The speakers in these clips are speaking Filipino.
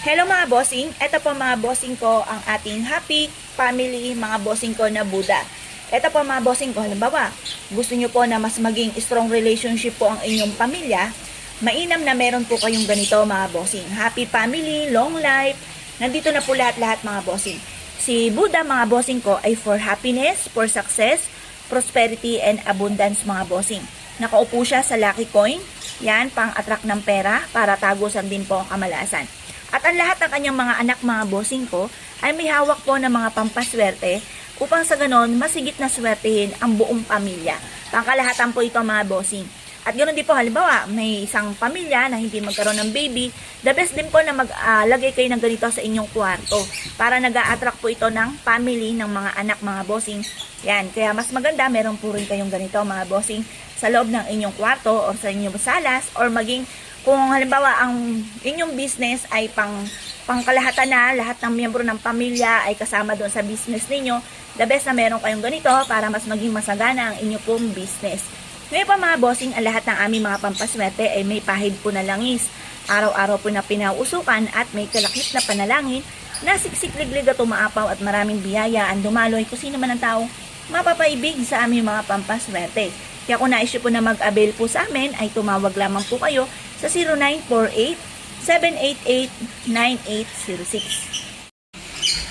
Hello mga bossing, ito po mga bossing ko ang ating happy family mga bossing ko na Buddha. Ito po mga bossing ko, halimbawa, gusto nyo po na mas maging strong relationship po ang inyong pamilya, mainam na meron po kayong ganito mga bossing. Happy family, long life, nandito na po lahat-lahat mga bossing. Si Buddha mga bossing ko ay for happiness, for success, prosperity, and abundance mga bossing. Nakaupo siya sa lucky coin, yan pang-attract ng pera para tagusan din po ang kamalasan. At ang lahat ng kanyang mga anak mga bossing ko ay may hawak po ng mga pampaswerte upang sa ganon masigit na swertehin ang buong pamilya. Pangkalahatan po ito mga bossing. At ganoon din po halimbawa may isang pamilya na hindi magkaroon ng baby, the best din po na maglagay kayo ng ganito sa inyong kwarto para nag-a-attract po ito ng family ng mga anak mga bossing. Yan, kaya mas maganda meron po rin kayong ganito mga bossing sa loob ng inyong kwarto o sa inyong salas or maging kung halimbawa ang inyong business ay pangkalahatan na, lahat ng miyembro ng pamilya ay kasama doon sa business ninyo, the best na meron kayong ganito para mas maging masagana ang inyong pong business. Ngayon pa mga bossing, ang lahat ng aming mga pampaswerte ay may pahid po na langis. Araw-araw po na pinauusukan at may kalakip na panalangin na siksik-liglig at umaapaw at maraming biyaya ang dumaloy kung sino man ang taong mapapaibig sa aming mga pampaswerte. Kaya kung nais po na mag-avail po sa amin, ay tumawag lamang po kayo sa 0948-788-9806.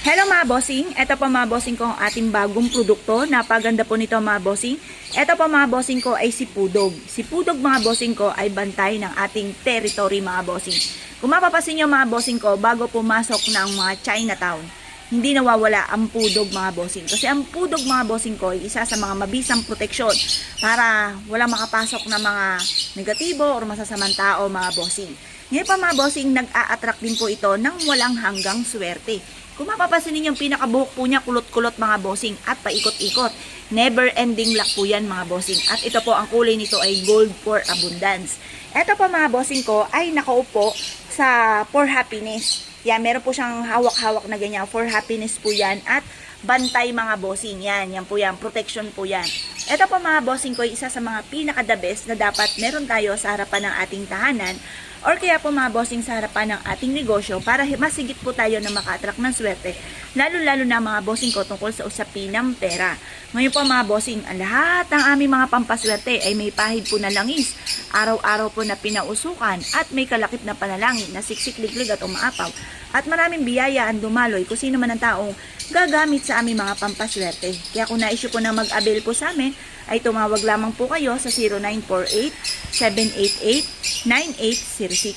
Hello mga bossing, ito po mga bossing ko ang ating bagong produkto. Napaganda po nito mga bossing. Ito po mga bossing ko ay si Pudog. Si Pudog mga bossing ko ay bantay ng ating territory mga bossing. Kung mapapasin nyo mga bossing ko, bago pumasok ng mga Chinatown, hindi nawawala ang Pudog mga bossing. Kasi ang Pudog mga bossing ko ay isa sa mga mabisang proteksyon para walang makapasok na mga negatibo o masasamang tao mga bossing. Ngayon pa mga bossing, nag-a-attract din po ito ng walang hanggang swerte. Kung mapapasin ninyo yung pinakabuhok po niya, kulot-kulot mga bossing at paikot-ikot. Never ending luck po yan mga bossing. At ito po, ang kulay nito ay gold for abundance. Ito po mga bossing ko ay nakaupo sa for happiness. Yan, meron po siyang hawak-hawak na ganyan. For happiness po yan. At bantay mga bossing. Yan po yan. Protection po yan. Ito po mga bossing ko ay isa sa mga pinaka-the best na dapat meron tayo sa harapan ng ating tahanan. Or kaya po mga bossing sa harapan ng ating negosyo para masigit po tayo na maka-attract ng swerte. Lalo-lalo na mga bossing ko tungkol sa usapin ng pera. Ngayon po mga bossing, ang lahat ng aming mga pampaswerte ay may pahid po na langis. Araw-araw po na pinausukan at may kalakip na panalangin na siksik-liglig at umaapaw. At maraming biyaya ang dumaloy kung sino man ang taong gagamit sa aming mga pampaswerte. Kaya kung na-issue po na mag-avail po sa amin, ay tumawag lamang po kayo sa 0948-788-9806.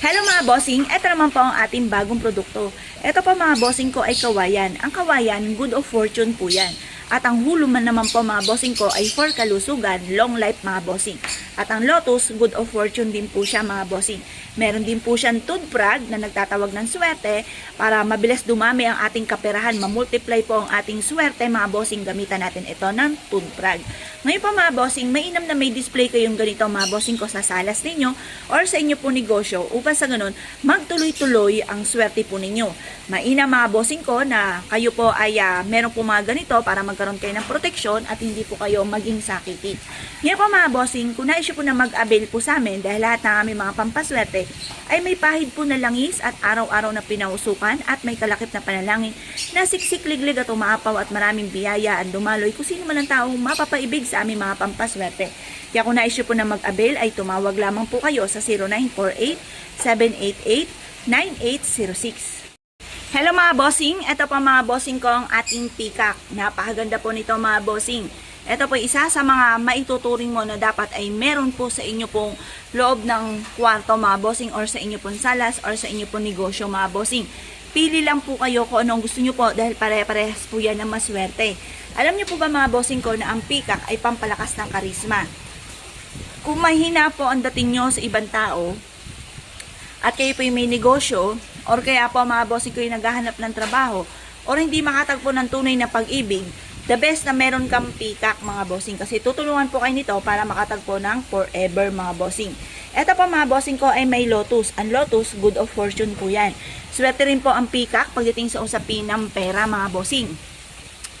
Hello mga bossing, ito naman po ang ating bagong produkto. Ito po mga bossing ko ay kawayan. Ang kawayan, good of fortune po yan. At ang huluman naman po mga bossing ko ay for kalusugan, long life mga bossing. At ang lotus, good of fortune din po siya mga bossing. Meron din po siyang toothbrag na nagtatawag ng swerte para mabilis dumami ang ating kaperahan, mamultiply po ang ating swerte mga bossing, gamitan natin ito ng toothbrag. Ngayon po mga bossing, mainam na may display kayong ganito mga bossing ko sa salas ninyo or sa inyo po negosyo upang sa ganun magtuloy-tuloy ang swerte po ninyo. Mainam mga bossing ko na kayo po ay meron po mga ganito para magkaroon kayo ng proteksyon at hindi po kayo maging sakiti. Ngayon po mga bossing, kung na-issue po na mag-avail po sa amin dahil lahat ng aming mga pampaswerte ay may pahid po na langis at araw-araw na pinausukan at may kalakip na panalangin na siksik-liglig at umaapaw at maraming biyaya at dumaloy kung sino man ang taong mapapaibig sa aming mga pampaswerte. Kaya kung na-issue po na mag-avail ay tumawag lamang po kayo sa 0948-788-9806. Hello mga bossing, ito pa mga bossing ko ang ating peacock. Napakaganda po nito mga bossing. Ito po isa sa mga maituturing mo na dapat ay meron po sa inyo pong loob ng kwarto mga bossing or sa inyo pong salas or sa inyo pong negosyo mga bossing. Pili lang po kayo kung anong gusto nyo po dahil pare-parehas po yan ng maswerte. Alam nyo po ba mga bossing ko na ang peacock ay pampalakas ng karisma? Kung mahina po ang dating nyo sa ibang tao at kayo po yung may negosyo or kaya po mga bossing ko yung naghahanap ng trabaho or hindi makatagpo ng tunay na pag-ibig, the best na meron kang peacock mga bossing kasi tutulungan po kayo nito para makatagpo ng forever mga bossing. Ito po mga bossing ko ay may lotus. Ang lotus, good of fortune po yan. Swerte rin po ang peacock pagdating sa usapin ng pera mga bossing.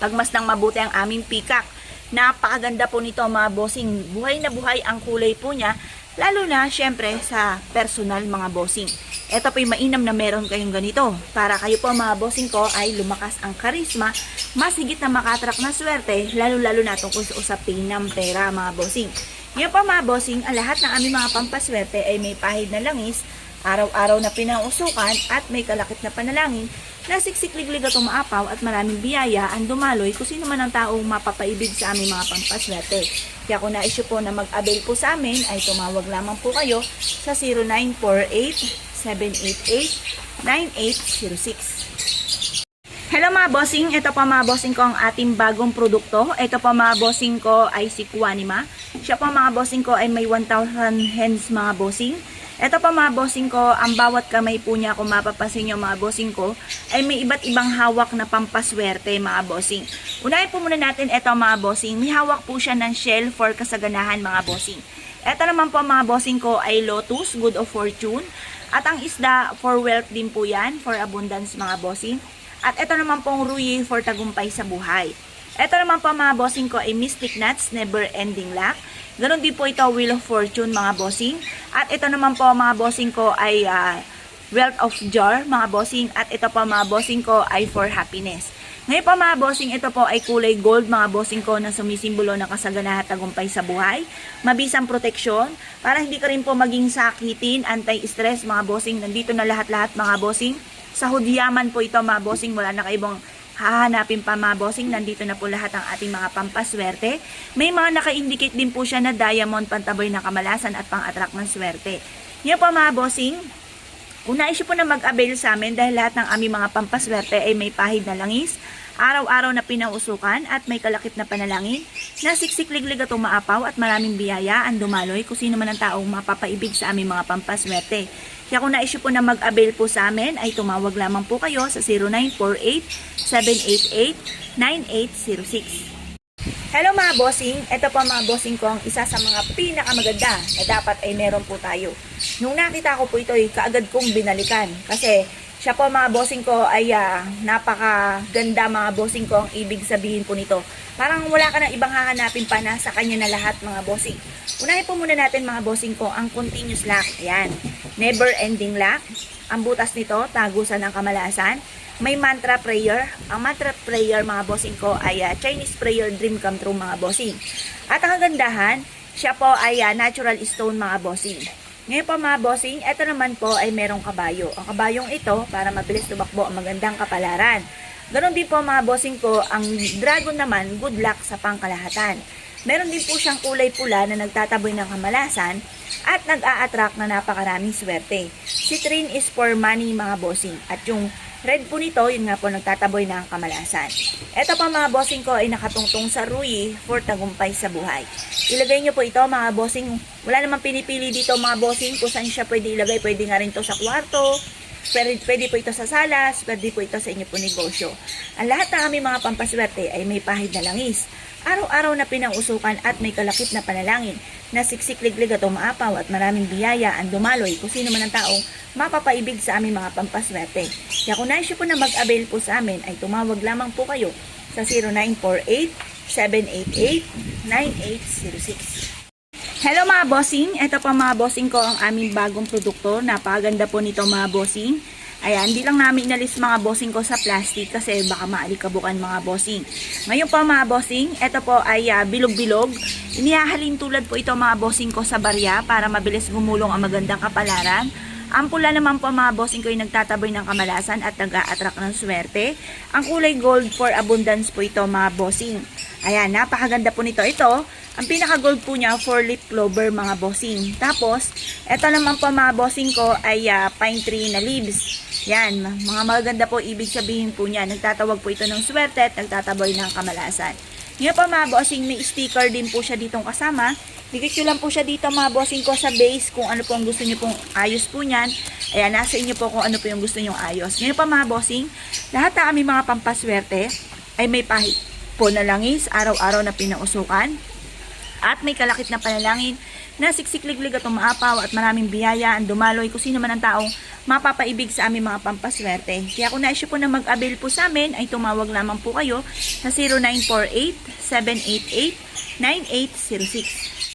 Pagmasdang mabuti ang aming peacock. Napakaganda po nito mga bossing. Buhay na buhay ang kulay po niya Lalo na, syempre, sa personal mga bossing. Ito po yung mainam na meron kayong ganito. Para kayo po mga bossing ko ay lumakas ang karisma, mas higit na makatrak na swerte, lalo-lalo na tungkol sa usapin ng pera mga bossing. Ngayon po mga bossing, ang lahat ng aming mga pampaswerte ay may pahid na langis, araw-araw na pinausukan at may kalakip na panalangin na siksikliglig at umaapaw at maraming biyaya ang dumaloy kung sino man ang taong mapapaibig sa aming mga pampaswerte. Kaya kung na-issue po na mag-avail po sa amin ay tumawag lamang po kayo sa 0948-788-9806. Hello mga bossing, ito po mga bossing ko ang ating bagong produkto. Ito po mga bossing ko ay si Quanima. Siya po mga bossing ko ay may 1,000 hands mga bossing. Ito pa mga bossing ko, ang bawat kamay po niya, kung mapapasin nyo mga bossing ko, ay may iba't ibang hawak na pampaswerte mga bossing. Unahin po muna natin ito mga bossing. May hawak po siya ng shell for kasaganahan mga bossing. Ito naman po mga bossing ko ay lotus, good of fortune. At ang isda for wealth din po yan, for abundance mga bossing. At ito naman pong ruyi for tagumpay sa buhay. Ito naman po mga bossing ko ay mystic nuts, never ending luck. Ganon din po ito, Wheel of Fortune mga bossing. At ito naman po mga bossing ko ay Wealth of Jar mga bossing. At ito po mga bossing ko ay for happiness. Ngayon po mga bossing, ito po ay kulay gold mga bossing ko na sumisimbolo ng kasaganahan at tagumpay sa buhay. Mabisang proteksyon para hindi ka rin po maging sakitin, anti-stress mga bossing. Nandito na lahat-lahat mga bossing. Sa hudyaman po ito mga bossing, wala na kaibong hahanapin pa mga bossing, nandito na po lahat ang ating mga pampaswerte. May mga naka-indicate din po siya na diamond, pantaboy ng kamalasan at pang-attract ng swerte. Ngayon po mga bossing, kung na-issue po na mag-avail sa amin dahil lahat ng aming mga pampaswerte ay may pahid na langis, araw-araw na pinausukan at may kalakip na panalangin, na siksikliglig at umaapaw at maraming biyaya ang dumaloy kung sino man ang taong mapapaibig sa aming mga pampaswerte. Kaya kung na-issue po na mag-avail po sa amin, ay tumawag lamang po kayo sa 0948-788-9806. Hello mga bossing, ito po mga bossing ko ang isa sa mga pinakamaganda na dapat ay meron po tayo. Nung nakita ko po ito ay kaagad kong binalikan kasi siya po mga bossing ko ay napakaganda mga bossing ko ang ibig sabihin po nito. Parang wala ka nang ibang hahanapin pa na sa kanya na lahat mga bossing. Unahin po muna natin mga bossing ko ang continuous luck. Ayan, never ending luck. Ang butas nito, tagusan ng kamalasan. May mantra prayer. Ang mantra prayer mga bossing ko ay Chinese prayer dream come true mga bossing. At ang kagandahan, siya po ay natural stone mga bossing. Ngayon po mga bossing, ito naman po ay merong kabayo. Ang kabayong ito, para mabilis tumakbo ang magandang kapalaran. Ganon din po mga bossing ko, ang dragon naman, good luck sa pangkalahatan. Meron din po siyang kulay pula na nagtataboy ng kamalasan at nag-a-attract na napakaraming swerte. Citrine is for money mga bossing. At yung red po nito, yun nga po nagtataboy ng kamalasan. Ito pa mga bossing ko ay nakatungtong sa ruyi for tagumpay sa buhay. Ilagay nyo po ito mga bossing. Wala namang pinipili dito mga bossing kung saan siya pwede ilagay. Pwede nga rin ito sa kwarto. Pwede po ito sa salas. Pwede po ito sa inyo po negosyo. Ang lahat ng aming mga pampaswerte ay may pahid na langis. Araw-araw na pinausukan at may kalakip na panalangin na siksikliglig at umaapaw at maraming biyaya ang dumaloy kung sino man ang taong mapapaibig sa aming mga pampaswerte. Kaya kung na-issue po na mag-avail po sa amin ay tumawag lamang po kayo sa 0948-788-9806. Hello mga bossing, ito pa mga bossing ko ang aming bagong produkto. Napakaganda po nito mga bossing. Ayan, hindi lang namin inalis mga bossing ko sa plastic kasi baka maalikabukan mga bossing. Ngayon po mga bossing, ito po ay bilog-bilog. Inihahalin tulad po ito mga bossing ko sa barya para mabilis gumulong ang magandang kapalaran. Ang pula naman po mga bossing ko ay nagtataboy ng kamalasan at nag-a-attract ng swerte. Ang kulay gold for abundance po ito mga bossing. Ayan, napakaganda po nito. Ito, ang pinaka-gold po niya, 4-leaf clover mga bossing. Tapos, ito naman po mga bossing ko ay pine tree na leaves. Yan, mga maganda po ibig sabihin po niya. Nagtatawag po ito ng swerte at nagtataboy ng kamalasan. Ngayon po mga bossing, may sticker din po siya ditong kasama. Dikit nyo lang po siya dito mga bossing ko sa base kung ano po ang gusto nyo pong ayos po niyan. Ayan, nasa inyo po kung ano po yung gusto nyong ayos. Ngayon po mga bossing, lahat na kami mga pampaswerte ay may pahit po na langis, araw-araw na pinausukan. At may kalakip na panalangin na siksikliglig at umaapaw at maraming biyaya ang dumaloy kung sino man ang taong mapapaibig sa aming mga pampaswerte. Kaya kung na-issue po na mag-avail po sa amin, ay tumawag lamang po kayo sa 0948-788-9806.